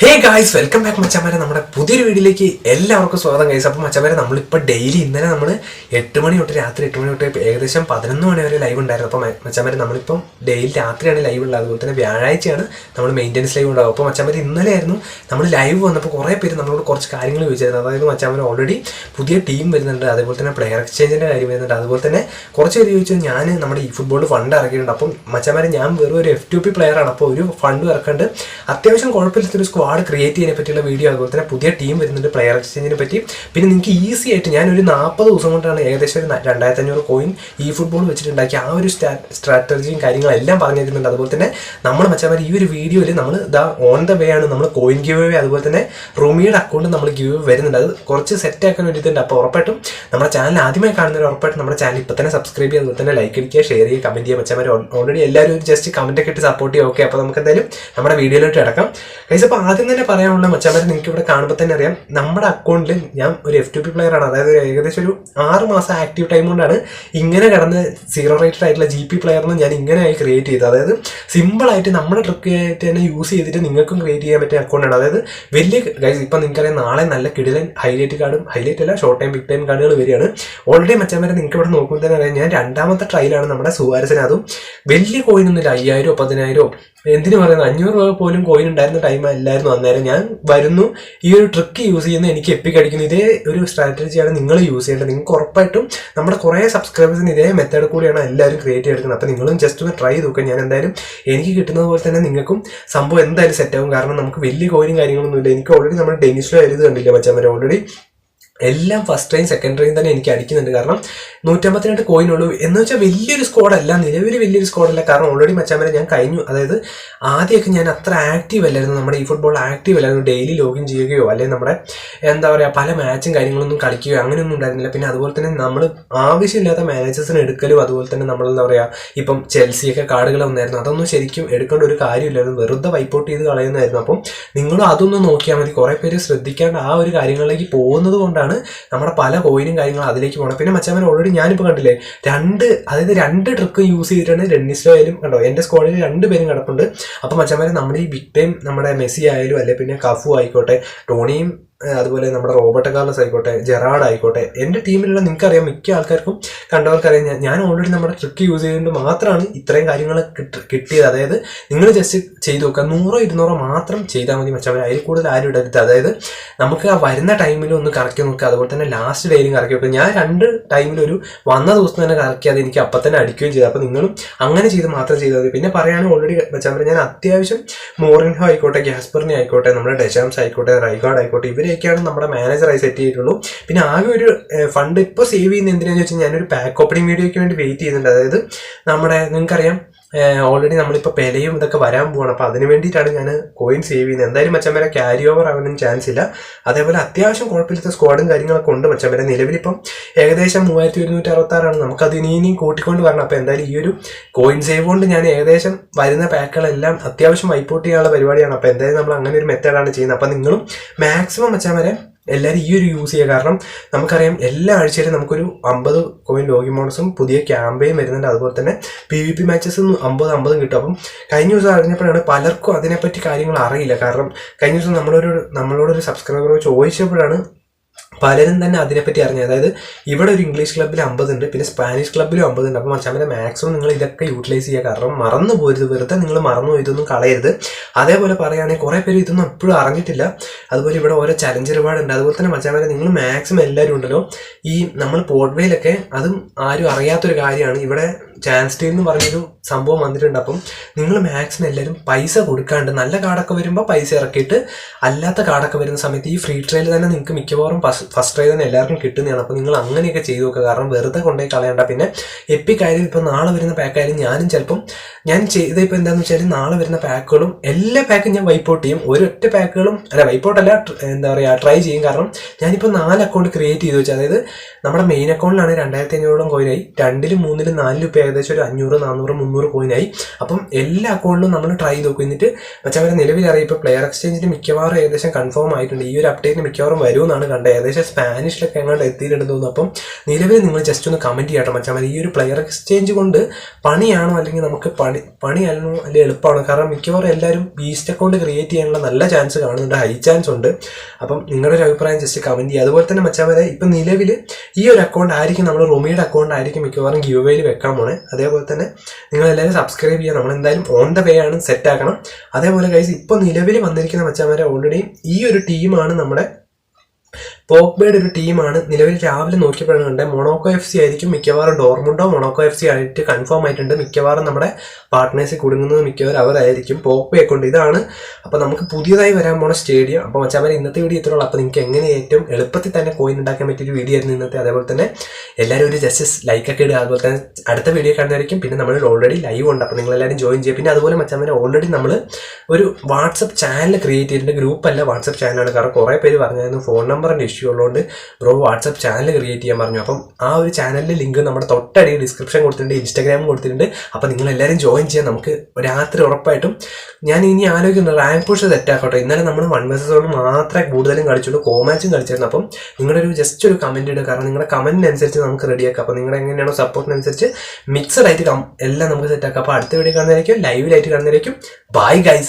ഹേ guys, welcome back മച്ചമാരെ. നമ്മുടെ പുതിയൊരു വീഡിയോയിലേക്ക് എല്ലാവർക്കും സ്വാഗതം ഗൈസ്. അപ്പം മച്ചമാരെ, നമ്മളിപ്പോൾ ഡെയിലി ഇന്നലെ നമ്മൾ 8 മണി തൊട്ട് രാത്രി 8 മണി തൊട്ട് ഏകദേശം 11 മണി വരെ ലൈവ് ഉണ്ടായിരുന്നു. അപ്പോൾ മച്ചമാരെ, നമ്മളിപ്പം ഡെയിലി രാത്രിയാണ് ലൈവ് ഉള്ളത്. അതുപോലെ തന്നെ വ്യാഴാഴ്ചയാണ് നമ്മൾ മെയിൻ്റെനൻസ് ലൈവ് ഉണ്ടാകും. അപ്പോൾ മച്ചമാരെ, ഇന്നലെ ആയിരുന്നു നമ്മൾ ലൈവ് വന്നപ്പോൾ കുറേ പേര് നമ്മളോട് കുറച്ച് കാര്യങ്ങൾ ചോദിച്ചായിരുന്നു. അതായത് മച്ചമാരെ, ഓൾറെഡി പുതിയ ടീം വരുന്നുണ്ട്, അതേപോലെ തന്നെ പ്ലെയർ എക്സ്ചേഞ്ചിൻ്റെ കാര്യം വരുന്നുണ്ട്. അതുപോലെ തന്നെ കുറച്ച് പേര് ചോദിച്ചു ഞാൻ നമ്മുടെ ഈ ഫുട്ബോൾ ഫണ്ട് ഇറക്കിയിട്ടുണ്ട്. അപ്പം മച്ചമാരെ, ഞാൻ വെറും ഒരു F2P പ്ലെയറാണ്. അപ്പോൾ ഒരു ഫണ്ട് ഇറക്കാണ്ട് അത്യാവശ്യം കുഴപ്പമില്ലാത്തൊരു സ്ക്വാഡ് ക്രിയേറ്റ് ചെയ്യാനെ പറ്റിയുള്ള വീഡിയോ, അതുപോലെ തന്നെ പുതിയ ടീം വരുന്നുണ്ട്, പ്ലെയർ എക്സ്ചേഞ്ചിനെ പറ്റി. പിന്നെ നിങ്ങൾക്ക് ഈസി ആയിട്ട് ഞാനൊരു 40 ദിവസം കൊണ്ടാണ് ഏകദേശം ഒരു 2500 കോയിൻ ഈ ഫുട്ബോൾ വെച്ചിട്ടുണ്ടാക്കി ആ ഒരു സ്ട്രാറ്റജിയും കാര്യങ്ങളെല്ലാം പറഞ്ഞു തരുന്നുണ്ട്. അതുപോലെ തന്നെ നമ്മൾ മച്ചാമാർ ഈ ഒരു വീഡിയോയിൽ നമ്മൾ ഓൺ ദ വേ ആണ് നമ്മൾ കോയിൻ ഗിവ് അവേ, അതുപോലെ തന്നെ റൂമിയുടെ അക്കൗണ്ട് നമ്മൾ ഗിവ് അവേ വരുന്നുണ്ട്. അത് കുറച്ച് സെറ്റ് ആക്കാൻ വേണ്ടിയിട്ടുണ്ട്. അപ്പോൾ ഉറപ്പായിട്ടും നമ്മുടെ ചാനൽ ആദ്യമായി കാണുന്നവർ ഉറപ്പായിട്ടും നമ്മുടെ ചാനൽ ഇപ്പോൾ തന്നെ സബ്സ്ക്രൈബ് ചെയ്യുക, അതുപോലെ തന്നെ ലൈക്ക് അടിക്കുക, ഷെയർ ചെയ്യുക, കമൻറ്റ് ചെയ്യുക. മച്ചാമാർ ഓൾറെഡി എല്ലാവരും ജസ്റ്റ് കമൻറ്റ് ഒക്കെ ഇട്ട് സപ്പോർട്ട് ചെയ്യുക. ഓക്കെ, അപ്പോൾ നമുക്ക് എന്തായാലും നമ്മുടെ വീഡിയോയിലോട്ട് കിടക്കാം ഗൈസ്. അപ്പോൾ ആദ്യം തന്നെ പറയാനുള്ള മച്ചാമാരെ, നിങ്ങൾക്ക് ഇവിടെ കാണുമ്പോൾ തന്നെ അറിയാം നമ്മുടെ അക്കൗണ്ടിൽ ഞാൻ ഒരു F2P പ്ലെയർ ആണ്. അതായത് ഏകദേശം ഒരു 6 മാസം ആക്റ്റീവ് ടൈം കൊണ്ടാണ് ഇങ്ങനെ കിടന്ന് 0 റേറ്റഡ് ആയിട്ടുള്ള GP പ്ലെയറിന് ഞാൻ ഇങ്ങനെയായി ക്രിയേറ്റ് ചെയ്തത്. അതായത് സിമ്പിളായിട്ട് നമ്മുടെ ട്രിക്ക് ആയിട്ട് തന്നെ യൂസ് ചെയ്തിട്ട് നിങ്ങൾക്കും ക്രിയേറ്റ് ചെയ്യാൻ പറ്റിയ അക്കൗണ്ടാണ്. അതായത് വലിയ ഗൈസ്, ഇപ്പം നിങ്ങൾക്കറിയാം നാളെ നല്ല കിടിലൻ ഹൈലൈറ്റ് കാർഡും, ഹൈലൈറ്റ് അല്ല ഷോർട്ട് ടൈം ബിഗ് ടൈം കാർഡുകൾ വരികയാണ്. ഓൾറെഡി മച്ചാമാരെ, നിങ്ങൾക്ക് ഇവിടെ നോക്കുമ്പോൾ തന്നെ അറിയാം ഞാൻ 2ാമത്തെ ട്രയലാണ് നമ്മുടെ സുവാരസിന്. അതും വലിയ കോയിനൊന്നുമില്ല, 5000 10,000 എന്തിനു പറയുന്നത് 500 രൂപ പോലും കോയിൻ ഉണ്ടായിരുന്ന ടൈം അല്ലായിരുന്നു അന്നേരം. ഞാൻ വരുന്നു, ഈ ഒരു ട്രിക്ക് യൂസ് ചെയ്യുന്ന എനിക്ക് എപ്പിക് അടിക്കുന്നു. ഇതേ ഒരു സ്ട്രാറ്റജിയാണ് നിങ്ങൾ യൂസ് ചെയ്യേണ്ടത്. നിങ്ങൾക്ക് ഉറപ്പായിട്ടും നമ്മുടെ കുറേ സബ്സ്ക്രൈബേഴ്സിന് ഇതേ മെത്തേഡ് കൂടിയാണ് എല്ലാവരും ക്രിയേറ്റ് ചെയ്തെടുക്കുന്നത്. അപ്പോൾ നിങ്ങളും ജസ്റ്റ് ഒന്ന് ട്രൈ നോക്കുക. ഞാൻ എന്തായാലും എനിക്ക് കിട്ടുന്നത് പോലെ തന്നെ നിങ്ങൾക്കും സംഭവം എന്തായാലും സെറ്റാവും. കാരണം നമുക്ക് വലിയ കോയിനും കാര്യങ്ങളൊന്നുമില്ല. എനിക്ക് ഓൾറെഡി നമ്മുടെ ഡെനിസിലോ എഴുതി കണ്ടില്ല മച്ചാമാരെ, ഓൾറെഡി എല്ലാം ഫസ്റ്റ് ട്രെയിൻ സെക്കൻഡ് ട്രെയിൻ തന്നെ എനിക്ക് അടിക്കുന്നുണ്ട്. കാരണം 152 കോയിനുള്ളൂ എന്ന് വെച്ചാൽ വലിയൊരു സ്ക്വാഡല്ല, നിലവിൽ വലിയൊരു സ്ക്വാഡല്ല. കാരണം ഓൾറെഡി മച്ചാമാരെ ഞാൻ കഴിഞ്ഞു. അതായത് ആദ്യമൊക്കെ ഞാൻ അത്ര ആക്റ്റീവ് അല്ലായിരുന്നു, നമ്മുടെ ഈ ഫുട്ബോൾ ആക്റ്റീവ് അല്ലായിരുന്നു. ഡെയിലി ലോഗിൻ ചെയ്യുകയോ അല്ലെങ്കിൽ നമ്മുടെ എന്താ പറയുക പല മാച്ചും കാര്യങ്ങളൊന്നും കളിക്കുകയോ അങ്ങനെയൊന്നും ഉണ്ടായിരുന്നില്ല. പിന്നെ അതുപോലെ തന്നെ നമ്മൾ ആവശ്യമില്ലാത്ത മാനേജേഴ്സിന് എടുക്കലും, അതുപോലെ തന്നെ നമ്മൾ എന്താ പറയുക ഇപ്പം ചെൽസിയൊക്കെ കാർഡുകൾ വന്നായിരുന്നു, അതൊന്നും ശരിക്കും എടുക്കേണ്ട ഒരു കാര്യമില്ലായിരുന്നു, വെറുതെ വൈപ്പൗട്ട് ചെയ്ത് കളയുന്നതായിരുന്നു. അപ്പം നിങ്ങളും അതൊന്നും നോക്കിയാൽ മതി. കുറേ പേര് ശ്രദ്ധിക്കാണ്ട് ആ ഒരു കാര്യങ്ങളിലേക്ക് പോകുന്നത് കൊണ്ടാണ് നമ്മുടെ പല കോയിനും കാര്യങ്ങളും അതിലേക്ക് പോകണം. പിന്നെ മച്ചാമാർ ഓൾറെഡി ഞാനിപ്പോൾ കണ്ടില്ലേ രണ്ട് ട്രിക്ക് യൂസ് ചെയ്തിട്ടാണ് ഡെന്നിസ്ലോ ആയാലും കണ്ടോ എൻ്റെ സ്ക്വാഡിൽ 2 പേരും കിടപ്പുണ്ട്. അപ്പോൾ മച്ചാമാരെ, നമ്മുടെ ഈ ബിഗ് ടൈം നമ്മുടെ മെസ്സി ആയാലും അല്ലെ പിന്നെ കഫു ആയിക്കോട്ടെ, ടോണിയും അതുപോലെ നമ്മുടെ റോബർട്ടോ കാർലോസ് ആയിക്കോട്ടെ, ജെറാഡ് ആയിക്കോട്ടെ, എൻ്റെ ടീമിലുള്ള നിങ്ങൾക്കറിയാം, മിക്ക ആൾക്കാർക്കും കണ്ടവർക്കറിയാം ഞാൻ ഓൾറെഡി നമ്മുടെ ട്രിക്ക് യൂസ് ചെയ്തുകൊണ്ട് മാത്രമാണ് ഇത്രയും കാര്യങ്ങൾ കിട്ടിയത്. അതായത് നിങ്ങൾ ജസ്റ്റ് ചെയ്ത് നോക്കുക, 100 200 മാത്രം ചെയ്താൽ മതി മച്ചാമാരെ, അതിൽ കൂടുതൽ ആരും ഇടരുത്. അതായത് നമുക്ക് ആ വരുന്ന ടൈമിൽ ഒന്ന് കറക്കി നോക്കുക, അതുപോലെ തന്നെ ലാസ്റ്റ് ഡേയിലും കറക്കി നോക്കുക. ഞാൻ 2 ടൈമിലൊരു വന്ന ദിവസം തന്നെ കറക്കിയത് എനിക്ക് അപ്പം തന്നെ അടിക്കുകയും ചെയ്തു. അപ്പോൾ നിങ്ങളും അങ്ങനെ ചെയ്ത് മാത്രം ചെയ്താൽ മതി. പിന്നെ പറയുകയാണെങ്കിൽ ഓൾറെഡി മച്ചാമാരെ, ഞാൻ അത്യാവശ്യം മോറിൻഹോ ആയിക്കോട്ടെ, ഗ്യാസ്പറിനെ ആയിക്കോട്ടെ, നമ്മുടെ ഡെഷാംസ് ആയിക്കോട്ടെ, റൈഗാർഡ് ആയിക്കോട്ടെ, ഇവരെയൊക്കെയാണ് നമ്മുടെ മാനേജറായി സെറ്റ് ചെയ്തിട്ടുള്ളൂ. പിന്നെ ആകെ ഒരു ഫണ്ട് ഇപ്പോൾ സേവ് ചെയ്യുന്ന എന്തിനാന്ന് വെച്ചാൽ ഞാനൊരു പാക്ക് ഓപ്പണിംഗ് വീഡിയോയ്ക്ക് വേണ്ടി വെയിറ്റ് ചെയ്യുന്നുണ്ട്. അതായത് നമ്മുടെ നിങ്ങൾക്കറിയാം ഓൾറെഡി നമ്മളിപ്പോൾ പെലയും ഇതൊക്കെ വരാൻ പോവാണ്. അപ്പോൾ അതിന് വേണ്ടിയിട്ടാണ് ഞാൻ കോയിൻ സേവ് ചെയ്യുന്നത്. എന്തായാലും മച്ചന്മാരെ ക്യാരി ഓവർ ആവാനും ചാൻസ് ഇല്ല. അതേപോലെ അത്യാവശ്യം കുഴപ്പമില്ലാത്ത സ്ക്വാഡും കാര്യങ്ങളൊക്കെ ഉണ്ട് മച്ചന്മാരെ. നിലവിലിപ്പം ഏകദേശം 3166 നമുക്കത് ഇനിയും കൂട്ടിക്കൊണ്ട് വരണം. അപ്പോൾ എന്തായാലും ഈ ഒരു കോയിൻ സേവ് കൊണ്ട് ഞാൻ ഏകദേശം വരുന്ന പാക്കുകളെല്ലാം അത്യാവശ്യം വൈപ്പൗട്ട് ചെയ്യാനുള്ള പരിപാടിയാണ്. അപ്പോൾ എന്തായാലും നമ്മൾ അങ്ങനെ ഒരു മെത്തേഡാണ് ചെയ്യുന്നത്. അപ്പോൾ നിങ്ങളും മാക്സിമം മച്ചന്മാരെ എല്ലാവരും ഈ ഒരു യൂസ് ചെയ്യുക. കാരണം നമുക്കറിയാം എല്ലാ ആഴ്ചയിലും നമുക്കൊരു 50 കോയിൻ ലോഗിൻ ബോണസും പുതിയ ക്യാമ്പയിൻ വരുന്നുണ്ട്. അതുപോലെ തന്നെ PvP മാച്ചസും 50 കിട്ടും. അപ്പം കഴിഞ്ഞ ദിവസം അറിഞ്ഞപ്പോഴാണ് പലർക്കും അതിനെപ്പറ്റി കാര്യങ്ങൾ അറിയില്ല. കാരണം കഴിഞ്ഞ ദിവസം നമ്മളോടൊരു സബ്സ്ക്രൈബർ ചോദിച്ചപ്പോഴാണ് പലരും തന്നെ അതിനെപ്പറ്റി അറിഞ്ഞത്. അതായത് ഇവിടെ ഒരു ഇംഗ്ലീഷ് ക്ലബ്ബിൽ 50 ഉണ്ട്, പിന്നെ സ്പാനിഷ് ക്ലബ്ബിലും 50 ഉണ്ട്. അപ്പോൾ മച്ചാമാരെ മാക്സിമം നിങ്ങൾ ഇതൊക്കെ യൂട്ടിലൈസ് ചെയ്യുക. കാരണം മറന്നു പോരുത്, വെറുതെ നിങ്ങൾ മറന്നു ഇതൊന്നും കളയരുത്. അതേപോലെ പറയുകയാണെങ്കിൽ കുറേ പേര് ഇതൊന്നും എപ്പോഴും അറിഞ്ഞിട്ടില്ല. അതുപോലെ ഇവിടെ ഓരോ ചലഞ്ച് ഒരുപാടുണ്ട്. അതുപോലെ തന്നെ മച്ചാമാരെ, നിങ്ങൾ മാക്സിമം എല്ലാവരും ഉണ്ടല്ലോ ഈ നമ്മൾ പോർട്ട്വേയിലൊക്കെ അതും ആരും അറിയാത്തൊരു കാര്യമാണ്, ഇവിടെ ചാൻസ് ടീം എന്ന് പറഞ്ഞൊരു സംഭവം വന്നിട്ടുണ്ട്. അപ്പം നിങ്ങൾ മാക്സിമം എല്ലാവരും പൈസ കൊടുക്കാണ്ട് നല്ല കാർഡൊക്കെ വരുമ്പോൾ പൈസ ഇറക്കിയിട്ട് അല്ലാത്ത കാർഡൊക്കെ വരുന്ന സമയത്ത് ഈ ഫ്രീ ട്രയൽ തന്നെ നിങ്ങൾക്ക് മിക്കവാറും ഫസ്റ്റ് ട്രൈ തന്നെ എല്ലാവർക്കും കിട്ടുന്നതാണ്. അപ്പോൾ നിങ്ങൾ അങ്ങനെയൊക്കെ ചെയ്ത് നോക്കുക. കാരണം വെറുതെ കൊണ്ടുപോയി കളയണ്ട. പിന്നെ എപ്പിക് ആയാലും ഇപ്പോൾ നാളെ വരുന്ന പാക്കായാലും ഞാനും ചിലപ്പം ഞാൻ ചെയ്തിപ്പോൾ എന്താണെന്ന് വെച്ചാൽ നാളെ വരുന്ന പാക്കുകളും എല്ലാ പാക്കും ഞാൻ വൈപ്പൗട്ട് ചെയ്യും. ഒരൊറ്റ പാക്കുകളും വൈപ്പൗട്ട് അല്ല, എന്താ പറയുക ട്രൈ ചെയ്യും. കാരണം ഞാനിപ്പോൾ 4 അക്കൗണ്ട് ക്രിയേറ്റ് ചെയ്ത് വെച്ചാൽ, അതായത് നമ്മുടെ മെയിൻ അക്കൗണ്ടിലാണ് 2500 കോയിനായി, 2ലും 3ലും 4ലും ഇപ്പോൾ ഏകദേശം ഒരു 500, 400, 300 കോയിനായി. അപ്പം എല്ലാ അക്കൗണ്ടിലും നമ്മൾ ട്രൈ ചെയ്ത് നോക്കും. എന്നിട്ട് മച്ചാമാരെ നിലവിലറിയാം ഇപ്പോൾ പ്ലെയർ എക്സ്ചേഞ്ചിന് മിക്കവാറും ഏകദേശം കൺഫേം ആയിട്ടുണ്ട്. ഈ ഒരു അപ്ഡേറ്റിന് മിക്കവാറും വരുമെന്നാണ് കണ്ടത്. ഏകദേശം സ്പാനിഷിലൊക്കെ എങ്ങാണ്ട് എത്തിയിട്ടുണ്ടെന്ന് തോന്നുന്നു. അപ്പം നിലവിൽ നിങ്ങൾ ജസ്റ്റ് ഒന്ന് കമൻറ്റ് ചെയ്യട്ടെ മച്ചാമാരെ, ഈ ഒരു പ്ലെയർ എക്സ്ചേഞ്ച് കൊണ്ട് പണിയാണോ അല്ലെങ്കിൽ നമുക്ക് പണിയാണോ അല്ലെങ്കിൽ എളുപ്പമാണോ? കാരണം മിക്കവാറും എല്ലാവരും ബീസ്റ്റ് അക്കൗണ്ട് ക്രിയേറ്റ് ചെയ്യാനുള്ള നല്ല ചാൻസ് കാണുന്നുണ്ട്, ഹൈ ചാൻസ് ഉണ്ട്. അപ്പം നിങ്ങളുടെ ഒരു അഭിപ്രായം ജസ്റ്റ് കമൻറ്റ് ചെയ്യുക. അതുപോലെ തന്നെ മച്ചാമാരെ ഇപ്പം നിലവിൽ ഈ ഒരു അക്കൗണ്ട് ആയിരിക്കും നമ്മൾ റൊമിയുടെ അക്കൗണ്ട് ആയിരിക്കും മിക്കവാറും ഗിവ് അവേയിൽ വെക്കാൻ പോണേ. അതേപോലെ തന്നെ നിങ്ങളെല്ലാവരും സബ്സ്ക്രൈബ് ചെയ്യുക. നമ്മളെന്തായാലും ഓൺ ദ വേ ആണ്, സെറ്റ് ആക്കണം. അതേപോലെ ഗൈസ് ഇപ്പോൾ നിലവിൽ വന്നിരിക്കുന്ന മച്ചാമാരെ ഓൾറെഡി ഈ ഒരു ടീമാണ് നമ്മുടെ പോഗ്ബയുടെ ഒരു ടീമാണ്. നിലവിൽ രാവിലെ നോക്കിയപ്പോഴാണ് കണ്ടത് മൊണോക്കോ FC ആയിരിക്കും മിക്കവാറും. ഡോർമുണ്ടോ മൊണോക്കോ FC ആയിട്ട് കൺഫേം ആയിട്ടുണ്ട്. മിക്കവാറും നമ്മുടെ പാർട്ട്നേഴ്സിൽ കുടുങ്ങുന്നത് മിക്കവാറും അവരായിരിക്കും. പോഗ്ബയെ കൊണ്ട് ഇതാണ് അപ്പോൾ നമുക്ക് പുതിയതായി വരാൻ പോണ സ്റ്റേഡിയം. അപ്പോൾ മച്ചാമാരെ ഇന്നത്തെ വീഡിയോ ഇത്രയുള്ളൂ. അപ്പോൾ നിങ്ങൾക്ക് എങ്ങനെ ഏറ്റവും എളുപ്പത്തിൽ തന്നെ കോയിൻ ഉണ്ടാക്കാൻ പറ്റിയൊരു വീഡിയോ ആയിരുന്നു ഇന്നത്തെ. അതേപോലെ തന്നെ എല്ലാവരും ഒരു ജസ്റ്റ് ലൈക്കൊക്കെ ഇടുക. അതുപോലെ തന്നെ അടുത്ത വീഡിയോ കാണുന്നതായിരിക്കും. പിന്നെ നമ്മൾ ഓൾറെഡി ലൈവ് ഉണ്ട്, അപ്പോൾ നിങ്ങളെല്ലാവരും ജോയിൻ ചെയ്യുക. പിന്നെ അതുപോലെ മച്ചാമാരെ ഓൾറെഡി നമ്മൾ ഒരു വാട്സപ്പ് ചാനൽ ക്രിയേറ്റ് ചെയ്തിട്ടുണ്ട്. ഗ്രൂപ്പല്ല, വാട്സപ്പ് ചാനലാണ്. കാരണം കുറേ പേര് പറഞ്ഞായിരുന്നു ഫോൺ നമ്പറിൻ്റെ ഇഷ്യൂ ഉള്ളതുകൊണ്ട് ബ്രോ വാട്സപ്പ് ചാനൽ ക്രിയേറ്റ് ചെയ്യാൻ പറഞ്ഞു. അപ്പം ആ ഒരു ചാനലിൻ്റെ ലിങ്ക് നമ്മുടെ തൊട്ടടി ഡിസ്ക്രിപ്ഷൻ കൊടുത്തിട്ടുണ്ട്, ഇൻസ്റ്റാഗ്രാമും കൊടുത്തിട്ടുണ്ട്. അപ്പോൾ നിങ്ങളെല്ലാവരും ജോയിൻ ചെയ്യാൻ. നമുക്ക് രാത്രി ഉറപ്പായിട്ടും ഞാൻ ഇനി ആലോചിക്കുന്നു റാങ്ക് പുഷ് സെറ്റാക്കട്ടെ. ഇന്നലെ നമ്മൾ 1 vs 1 മാത്രമേ കൂടുതലും കളിച്ചുള്ളൂ, കോമാച്ചും കളിച്ചായിരുന്നു. അപ്പം നിങ്ങളുടെ ഒരു ജസ്റ്റ് ഒരു കമൻറ്റ് ഇടുക. കാരണം നിങ്ങളുടെ കമൻറ്റിനനുസരിച്ച് നമുക്ക് റെഡിയാക്കാം. അപ്പോൾ നിങ്ങളുടെ എങ്ങനെയാണോ സപ്പോർട്ടിനനുസരിച്ച് മിക്സഡ് ആയിട്ട് എല്ലാം നമുക്ക് സെറ്റാക്കാം. അപ്പോൾ അടുത്ത വീഡിയോ കാണുന്നതായിരിക്കും, ലൈവിലായിട്ട് കാണുന്നതായിരിക്കും. Bye guys.